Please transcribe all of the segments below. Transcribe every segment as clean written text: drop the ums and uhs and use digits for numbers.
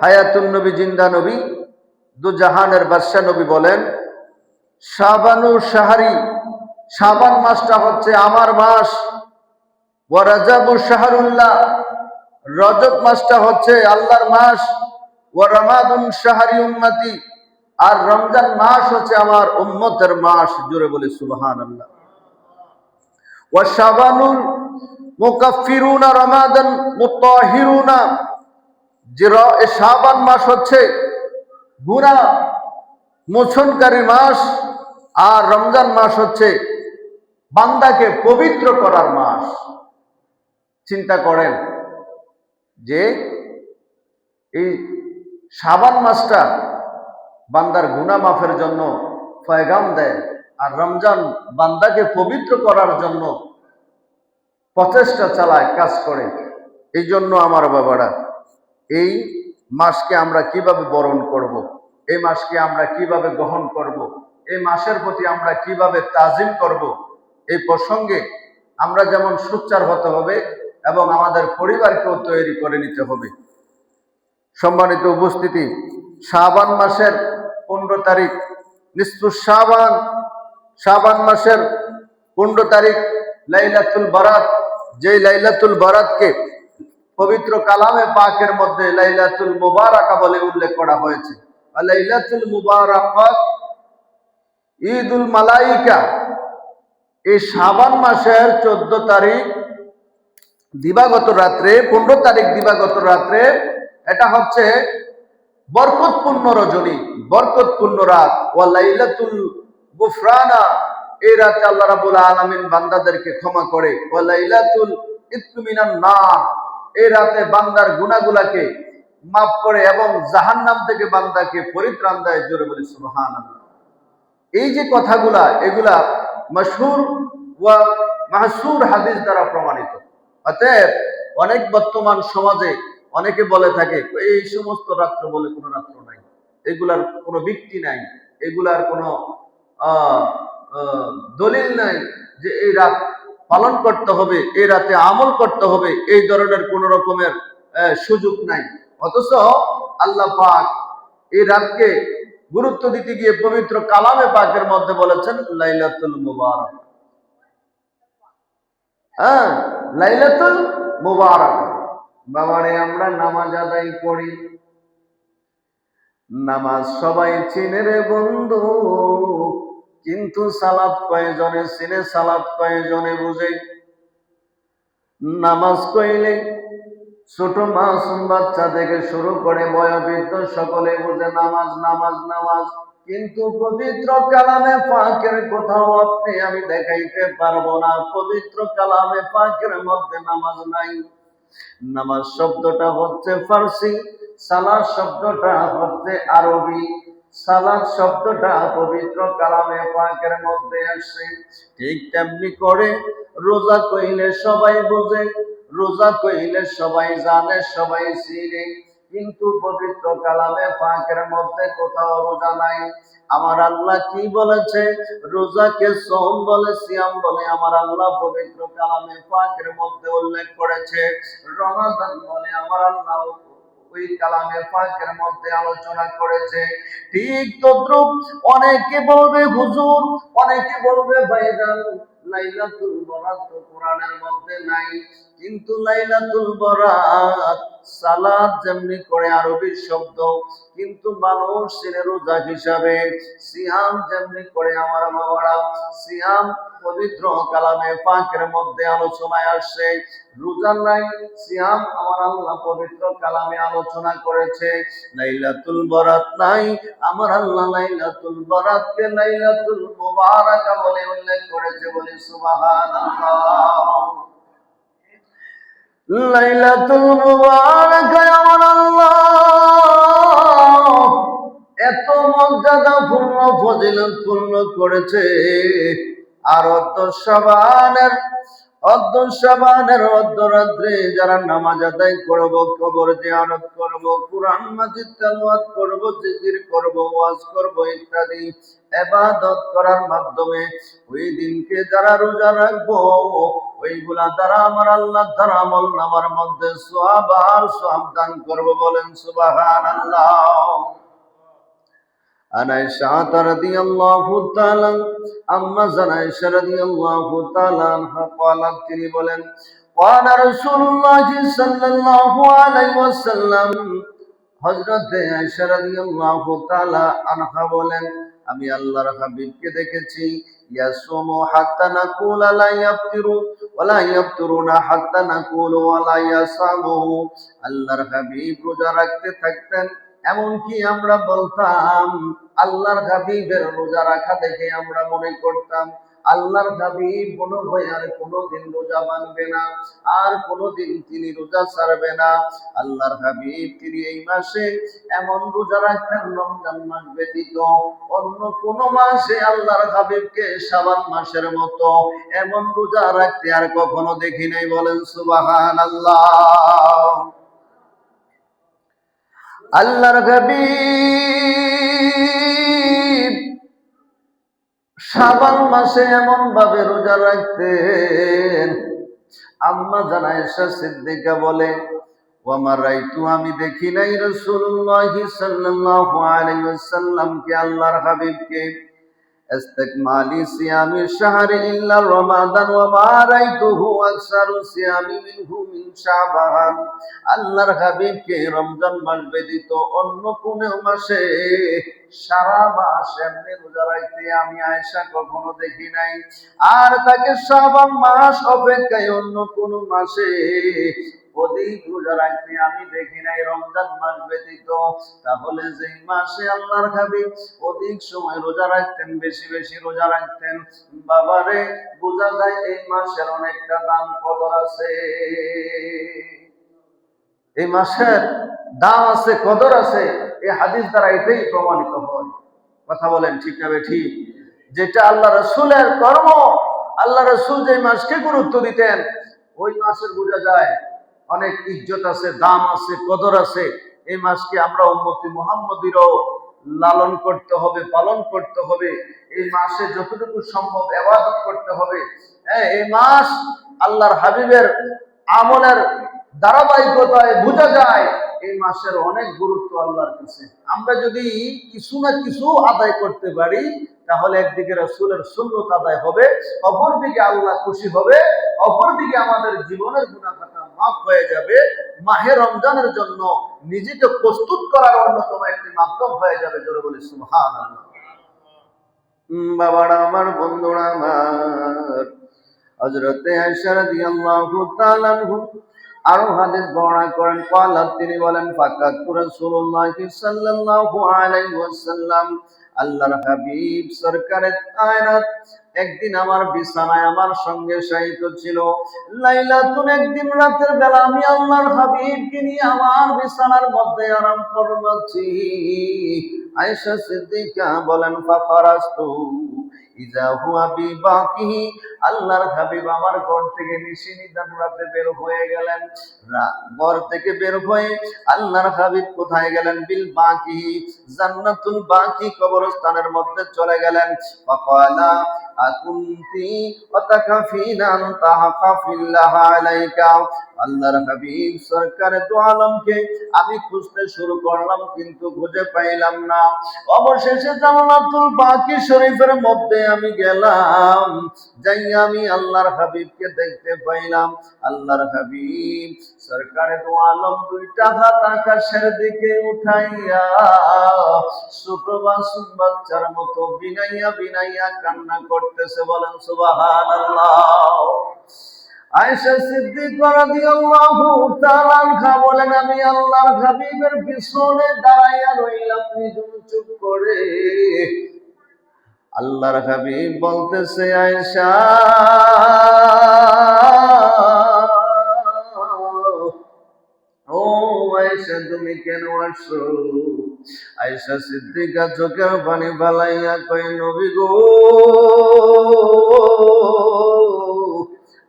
হায়াতুন নবী, জিন্দা নবী, দু জাহানের বাদশা নবী বলেন, শাবানু শাহরি, শাবান মাসটা হচ্ছে আমার মাস, ওয়া রাজাবু শাহরুল্লাহ, রজব মাসটা হচ্ছে আল্লাহর মাস, ওয়া রমাদুন শাহরি উম্মতি, আর রমজান মাস হচ্ছে আমার উম্মতের মাস। জোরে বলে সুবহানাল্লাহ। ওয়া শাবানুল মুকাফফিরুনা রমাদান মুতাহিরুনা, যে শাবান মাস হচ্ছে গুনাহ মোচনকারী মাস, আর রমজান মাস হচ্ছে বান্দাকে পবিত্র করার মাস। চিন্তা করেন যে এই শাবান মাসটা বান্দার গুনাহ মাফের জন্য পয়গাম দেয়, আর রমজান বান্দাকে পবিত্র করার জন্য প্রচেষ্টা চালায়, কাজ করে। এই জন্য আমার বাবারা, এই মাসকে আমরা কিভাবে বরণ করব, এই মাসকে আমরা কিভাবে গ্রহণ করব, এই মাসের প্রতি আমরা কিভাবে তাজিম করব, এই প্রসঙ্গে আমরা যেমন সোচ্চার হতে হবে এবং আমাদের পরিবারকেও তৈরি করে নিতে হবে। সম্মানিত উপস্থিতি, শাবান মাসের 15 তারিখ নিসফুস শাবান, শাবান মাসের 15 তারিখ লাইলাতুল বারাত, যেই লাইলাতুল বারাতকে পবিত্র কালামে পাকের মধ্যে লাইলাতুল মুবারাকা বলে উল্লেখ করা হয়েছে। লাইলাতুল মুবারাকাত ঈদুল মালাইকা। এই শাবান মাসের 14 তারিখ দিবাগত রাত্রে, 15 তারিখ দিবাগত রাত্রে, এটা হচ্ছে বরকতপূর্ণ রজনী, বরকতপূর্ণ রাত। ওয়া লাইলাতুল গুফরানা, এই রাতে আল্লাহ রাব্বুল আলামিন বান্দাদেরকে ক্ষমা করে। ওয়া লাইলাতুল ইতমিনান নার, এই রাতে বান্দার গুনাহগুলোকে মাফ করে এবং জাহান্নাম থেকে বান্দাকে পরিত্রাণ দেয়। জোরে বলি সুবহানাল্লাহ। এই যে কথাগুলা, এগুলা মাশহুর ওয়া মাহসুর হাদিস দ্বারা প্রমাণিত। অতএব অনেক বর্তমান সমাজে অনেকে বলে থাকে এই সমস্ত রাত্র বলে কোনো রাত্র নাই, এগুলার কোনো ভিত্তি নাই, এগুলার কোনো দলিল নাই যে এই রাত পালন করতে হবে, এই রাতে আমল করতে হবে, এই ধরনের কোন রকমের সুযোগ নাই। অথচ আল্লাহ পাক এই রাতকে গুরুত্ব দিতে গিয়ে পবিত্র কালামে পাকের মধ্যে বলেছেন লাইলাতুল মুবারাক। হ্যাঁ, লাইলাতুল মুবারাক। বাবারে, আমরা নামাজ আদায় করি, নামাজ সবাই চিনে রে বন্ধু, কিন্তু সালাত কয়জনে চিনে, সালাত কয়জনে বুঝে? নামাজ কইলে ছোট মাসুম বাচ্চা থেকে শুরু করে বয়োবৃদ্ধ সকলে বুঝে নামাজ নামাজ নামাজ, কিন্তু পবিত্র কালামে পাকের কোথাও আপনি আমি দেখাইতে পারবো না। পবিত্র কালামে পাকের মধ্যে নামাজ নাই। নামাজ শব্দটা হচ্ছে ফার্সি, সালাত শব্দটা হচ্ছে আরবি। সালাত শব্দটা পবিত্র কালামে পাকের মধ্যে আসে। ঠিক তেমনি করে রোজা কইলে সবাই বোঝে, রোজা কইলে সবাই জানে, সবাই চিনে, কিন্তু পবিত্র কালামে পাকের মধ্যে কোথাও রোজা নাই। আমার আল্লাহ কি বলেছে? রোজাকে সোম বলে, সিয়াম বলে আমার আল্লাহ পবিত্র কালামে পাকের মধ্যে উল্লেখ করেছে। রমাদান বলে আমার আল্লাহ ওই কালামে পাকের মধ্যে আলোচনা করেছে। ঠিক তদ্রুপ অনেকে বলবে হুজুর, অনেকে বলবে ভাইজান লাইলাতুল বরাত তো কোরআনের মধ্যে নাই, কিন্তু লাইলাতুল বরাত সালাত যেমনি করে আরবি শব্দ, কিন্তু মানুষ চিনে রোজা হিসাবে। সিয়াম যেমনি করে আমার বাবারা, সিয়াম পবিত্র কালামে পাকের মধ্যে আলোচনায় আসছে। রোজা নাই, সিয়াম আমার আল্লাহ পবিত্র কালামে আলোচনা করেছে। লাইলাতুল বরাত নাই, আমার আল্লাহ লাইলাতুল বরাতকে লাইলাতুল মুবারাকা বলে উল্লেখ করেছে। বলি সুবহানাল্লাহ। লাইলাতুল মুবারাকা আমার আল্লাহ এত মর্যাদা পূর্ণ ফজিলত পূর্ণ করেছে। আর শাবানের অর্ধ শাবানের অর্ধরাত্রে যারা নামাজ আদায় করব, কবর জিয়ারত করব, কুরআন মাজিদ তেলাওয়াত করব, জিকির করব, ওয়াজ করব ইত্যাদি ইবাদত করার মাধ্যমে ওই দিনকে যারা রোজা রাখবো, ওইগুলা দ্বারা আমার আল্লাহ দ্বারা আমল নামার মধ্যে সওয়াব আর সওয়াব দান করব। বলেন সুবহানাল্লাহ। আয়েশা রাদিয়াল্লাহু তাআলা আম্মা আয়েশা রাদিয়াল্লাহু তাআলা আনহা قالت তিনি বলেন قال رسول الله صلى الله عليه وسلم হযরত আয়েশা রাদিয়াল্লাহু তাআলা আনহা বলেন আমি আল্লাহর হাবিবকে দেখেছি ইয়াসুমু হাত্তা নাকুলা লা ইয়াফতিরু ওয়া লা ইয়াফতুরুনা হাত্তা নাকুলু ওয়া লা ইয়াসামু। আল্লাহর হাবিব রোজা রাখতে থাকতেন, এমনকি আমরা বলতাম আল্লাহর হাবিবের রোজা রাখা দেখে আমরা মনে করতাম আল্লাহর হাবিব মনে হয় আর কোনোদিন রোজা ভাঙবে না, আর কোনোদিন তিনি রোজা ছাড়বে না। আল্লাহর হাবিব তিনি এই মাসে এমন রোজা রাখতেন রমজান মাস ব্যতীত অন্য কোন মাসে আল্লাহর হাবিবকে শাবান মাসের মতো এমন রোজা রাখতে আর কখনো দেখি নাই। বলেন সুবহানাল্লাহ। আল্লাহর হাবিব শাবান মাসে এমন ভাবে রোজা রাখতেন, আম্মা জান আয়েশা সিদ্দিকা বলে ওয়া রাইতু আমি দেখি নাই রাসূলুল্লাহ সাল্লাল্লাহু আলাইহি ওয়াসাল্লাম কে আল্লাহর হাবিবকে ইস্তিকমালি সিয়ামি শাহরি ইল্লা রমাদান ওয়া মা রাইতুহু আকসারু সিয়ামি মিনহু মিন শাবান। আল্লাহর হাবিবকে রমজান মাস ব্যতীত অন্য কোন মাসে সারা মাস এমনি রোজা রাখতে আমি আয়েশা কখনো দেখি নাই, আর তাকে শাবান মাস অপেক্ষায় অন্য কোন মাসে অধিক রোজা রাখতে আমি দেখি নাই রমজান মাস ব্যতীত। তাহলে যেই মাসে আল্লাহর হাবিব অধিক সময় রোজা রাখতেন, বেশি বেশি রোজা রাখতেন, বাবারে বোঝা যায় এই মাসের অনেকটা দাম কদর আছে। এই মাসের দাম আছে, কদর আছে। এই হাদিস দ্বারা এটাই প্রমাণিত হয়। কথা বলেন ঠিক না ঠিক? যেটা আল্লাহ রাসূলের কর্ম, আল্লাহ রাসূল যে মাসকে গুরুত্ব দিতেন ওই মাসের বোঝা যায় অনেক ইজ্জত আছে, দাম আছে, কদর আছে। এই মাসকে আমরা উম্মতি মুহাম্মদীরও লালন করতে হবে, পালন করতে হবে। এই মাসে যতটুকু সম্ভব ইবাদত করতে হবে। এই মাস আল্লাহর হাবিবের আমলের ধারাবাহিকতায় বোঝা যায় এই মাসের অনেক গুরুত্ব আল্লাহর কাছে। আমরা যদি কিছু না কিছু আদায় করতে পারি তাহলে একদিকে রাসূলের সুন্নাত আদায় হবে, অপরদিকে আল্লাহ খুশি হবে, অপরদিকে আমাদের জীবনের গুনাহ খাতা মাফ হয়ে যাবে। মাহে রমজানের জন্য নিজেকে প্রস্তুত করার অন্যতম একটি মাধ্যম হয়ে যাবে। জোরে বলি সুবহানাল্লাহ। বাবারা আমার, বন্ধুরা আমার, হযরত আয়েশা রাদিয়াল্লাহু তাআলা আরো হাদিস বর্ণনা করেন। قالت তিনি বলেন ফাকাত রাসূলুল্লাহ সাল্লাল্লাহু আলাইহি ওয়াসাল্লাম আল্লাহর হাবিব সরকারে কায়নাত একদিন আমার বিছানায় আমার সঙ্গে শায়িত ছিল। লাইলাতুন একদিন রাতের বেলা আমি আল্লাহর হাবিবকে নিয়ে আমার বিছানার মধ্যে আরাম করছি। আয়েশা সিদ্দিকা বলেন ফাফারাস্তু ইজা হুয়া বিবাকিহি আল্লাহর হাবিব আমার ঘর থেকে নিশিনিদান রাতে বের হয়ে গেলেন। ঘর থেকে বের হয়ে আল্লাহর হাবিব কোথায় গেলেন? বিল বাকিহি জান্নাতুল বাকি কবরস্থানের মধ্যে চলে গেলেন। ফাকালা আকুনতি ওয়াতাকাফিনা তাহাকাফিল্লাহ আলাইকা। আল্লাহর হাবিব সরকারে দু আলমকে আমি খুঁজতে শুরু করলাম কিন্তু খুঁজে পাইলাম না। অবশেষে জান্নাতুল বাকি শরীফের মধ্যে আমি গেলাম, যাই আমি আল্লাহর হাবিবকে দেখতে পাইলাম। আল্লাহর হাবিব সরকারে দু আলম দুইটা হাত আকাশের দিকে উঠাইয়া ছোট মাসুম বাচ্চার মতো বিনাইয়া বিনাইয়া কান্না করতেছে। বলেন সুবহানাল্লাহ। আয়েশা সিদ্দিকা রাদিয়াল্লাহু তাআলা আনহা বলেন আমি আল্লাহর হাবিবের পিছনে দাঁড়াইয়া রইলাম নিজুম চুপ করে। আল্লাহর হাবিব বলতেছে আয়েশা ও আয়েশা তুমি কেন আসছো? আয়েশা সিদ্দিকা চোখের পানি ফালাইয়া কয় নবী গো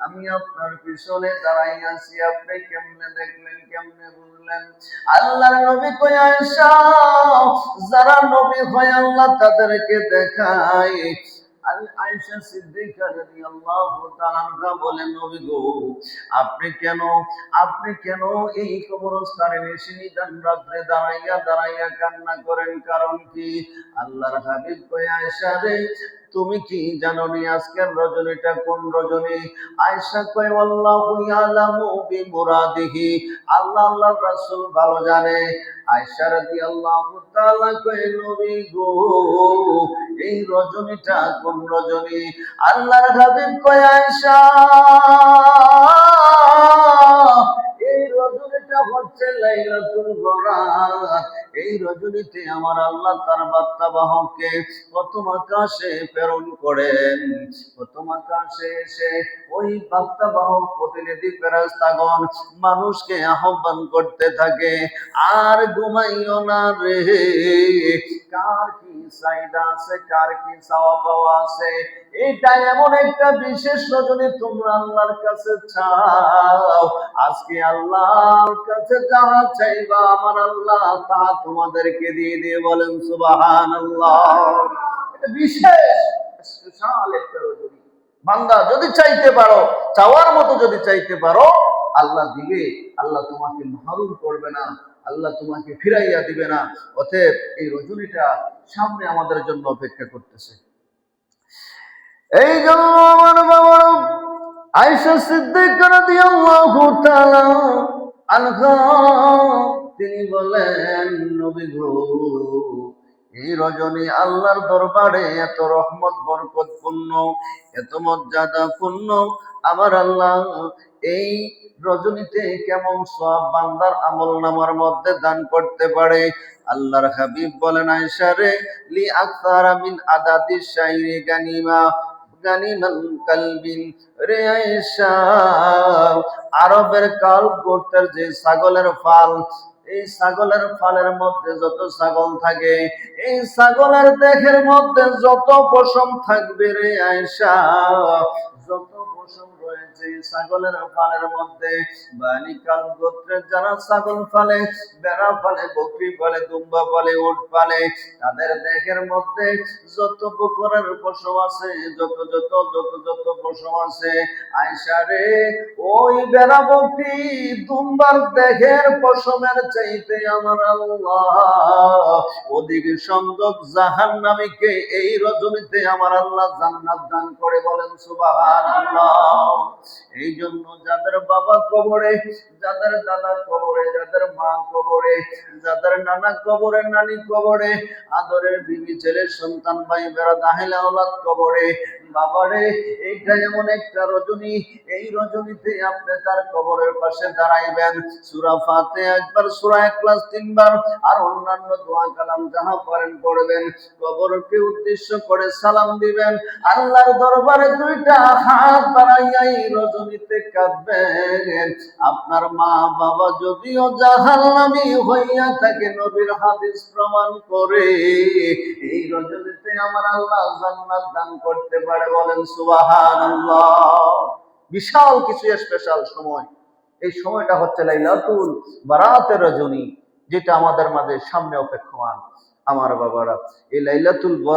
আমি আপনার পিছনে দাঁড়াই আছি, আপনি কেমনে দেখলেন, কেমনে বুঝলেন? আল্লাহর নবী কই আয়েশা, যারা নবী হয় আল্লাহ তাদেরকে দেখায়। আয়েশা সিদ্দিকা রাদিয়াল্লাহু তাআলা আনহা বলেন, নবী গো, আপনি কেন এই কবরস্থানে নিশিনিদান রাত্রে দাঁড়াইয়া দাঁড়াইয়া কান্না করেন? কারণ কি? আল্লাহর হাবিব কই আয়েশা রে, তুমি কি জানো নি আজকের রজনীটা কোন রজনী? আয়েশা কয়, আল্লাহু ইয়ালামু বিমুরাদিহি, আল্লাহর রাসূল ভালো জানে। আয়েশা রাদিয়াল্লাহু তাআলা কয়, নবী গো, এই রজনীটা কোন রজনী? আল্লাহর হাবিব কয়, আয়েশা, এই রজনীটা হচ্ছে লাইলাতুল বরাত। এই রজনীতে আমার আল্লাহ তার বার্তা বাহককে প্রথম আকাশে প্রেরণ করেন। প্রথম আকাশে এসে ওই বার্তা বাহক প্রতিনিধি ফেরেশতাগণ মানুষকে আহ্বান করতে থাকে, আর ঘুমাইও না রে, কার কি চাহিদা আছে, কার কি চাওয়া পাওয়া আছে, এটা এমন একটা বিশেষ রজনী, তোমরা আল্লাহর কাছে চাও। আজকে আল্লাহর কাছে যাহা চাইবা আমার আল্লাহ তা তোমাদেরকে দিয়ে দিয়ে, বলেন সুবহানাল্লাহ। এটা বিশেষ স্পেশাল একটা রজনী। বান্দা যদি চাইতে পারো, চাওয়ার মতো যদি চাইতে পারো, আল্লাহ দিবে। আল্লাহ তোমাকে মাহরুম করবে না, আল্লাহ তোমাকে ফিরাইয়া দিবে না। অতএব এই রজনীটা সামনে আমাদের জন্য অপেক্ষা করতেছে। এই জন্য আমার বাবা আয়েশা সিদ্দিকা রাদিয়াল্লাহু তাআলা আনহা তিনি বলেন, নবী গো, এই রজনী আল্লাহর দরবারে এত রহমত বরকতপূর্ণ, এত মর্যাদাপূর্ণ, আমার আল্লাহ এই রজনীতে কেমন সওয়াব বান্দার আমলনামার মধ্যে দান করতে পারে। আল্লাহর হাবিব বলেন, আয়েশা রে, লি আকসারা মিন আদাদি শাইরি গানিমা গানিমান কালবিন, রে আয়েশা, আরবের কাল গোত্রের যে ছাগলের ফাল, এই ছাগলের ফালের মধ্যে যত ছাগল থাকে, এই ছাগলের দেহের মধ্যে যত পশম থাকবে রে আয়েশা, যত পশম রয়েছে ছাগলের ফালের মধ্যে, বানি কাল গোত্রের যারা ছাগল ফালে, বেড়া ফালে, বকরি ফালে, দুম্বা ফালে, উট ফালে, তাদের দেহের মধ্যে যত বকরের পশম আছে, যত যত যত যত পশম আছে, আয়েশা রে, ওই বেড়া, বকরি, দুম্বার দেহের পশমের চাইতে আমার আল্লাহ অধিক সংখ্যক জাহান্নামীকে এই রজনীতে আমার আল্লাহ জান্নাত দান করে, বলেন সুবহানাল্লাহ। এই জন্য যাদের বাবা কবরে, যাদের দাদা কবরে, যাদের মা কবরে, যাদের নানা কবরে, নানি কবরে, আদরের বিবি, ছেলে, সন্তান, ভাই, বেড়া, দাহিলা ওলাদ কবরে, বাবারে, এইটা এমন একটা রজনী, এই রজনীতে আপনি তার কবরের পাশে দাঁড়াইবেন, সূরা ফাতিহা একবার, সূরা ইখলাস 3 বার, আর অন্যান্য দোয়া কালাম যাহা পারেন পড়বেন, কবরকে উদ্দেশ্য করে সালাম দিবেন, আল্লাহর দরবারে দুইটা হাত বাড়াইয়া এই রজনীতে কাঁদবেন। আপনার মা বাবা যদিও জাহান্নামী হইয়া থাকে, নবীর হাদিস প্রমাণ করে এই রজনীতে আমার আল্লাহ জান্নাত দান করতে পারে, বলেন সুবহানাল্লাহ। বিশাল কিছু স্পেশাল সময়। এই সময়টা হচ্ছে লাইলাতুল বারাতের রজনী, যেটা আমাদের মাঝে সামনে অপেক্ষমান। আমার বাবারা, এই লাইলাতুল বারাত